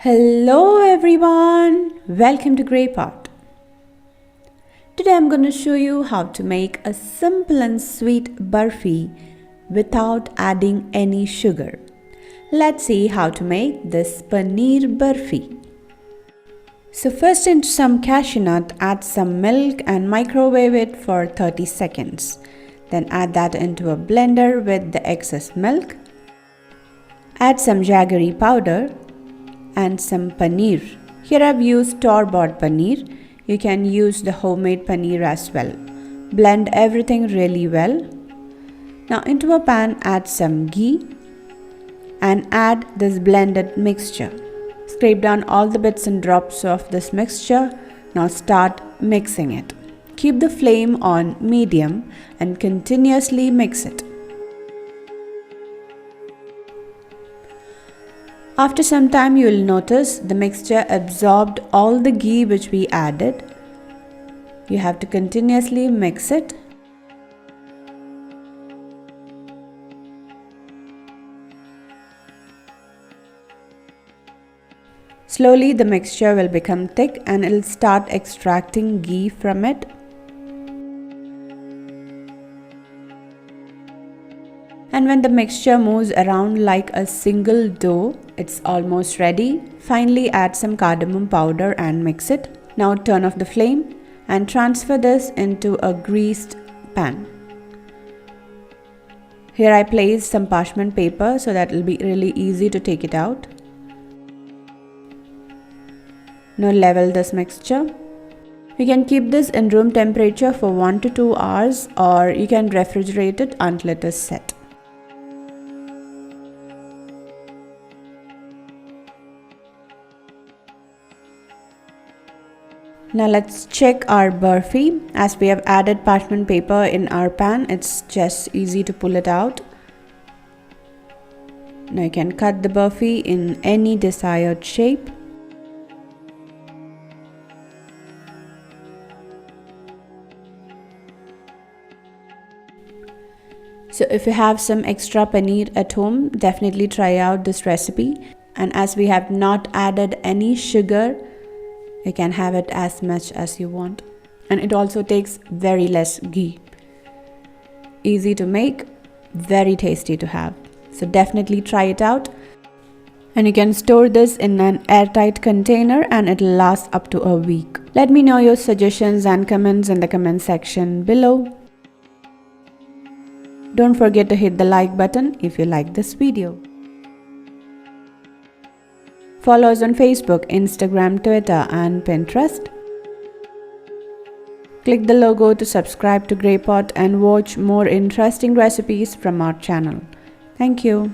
Hello everyone, welcome to Grey Pot. Today I'm going to show you how to make a simple and sweet burfi without adding any sugar. Let's see how to make this Paneer Burfi. So first, into some cashew nut, add some milk and microwave it for 30 seconds. Then add that into a blender with the excess milk. Add some Jaggery powder and some paneer. Here I've used store-bought paneer. You can use the homemade paneer as well. Blend everything really well. Now into a pan, add some ghee and add this blended mixture. Scrape down all the bits and drops of this mixture. Now start mixing it. Keep the flame on medium and continuously mix it. After some time, you will notice the mixture absorbed all the ghee which we added. You have to continuously mix it. Slowly the mixture will become thick and it will start extracting ghee from it. And when the mixture moves around like a single dough, it's almost ready. Finally, add some cardamom powder and mix it. Now turn off the flame and transfer this into a greased pan. Here I placed some parchment paper so that it will be really easy to take it out. Now level this mixture. You can keep this in room temperature for 1 to 2 hours, or you can refrigerate it until it is set. Now let's check our burfi. As we have added parchment paper in our pan, it's just easy to pull it out. Now you can cut the burfi in any desired shape. So if you have some extra paneer at home, definitely try out this recipe. And as we have not added any sugar, you can have it as much as you want. And it also takes very less ghee. Easy to make, very tasty to have. So definitely try it out. And you can store this in an airtight container and it'll last up to a week. Let me know your suggestions and comments in the comment section below. Don't forget to hit the like button if you like this video. Follow us on Facebook, Instagram, Twitter and Pinterest. Click the logo to subscribe to Grey Pot and watch more interesting recipes from our channel. Thank you.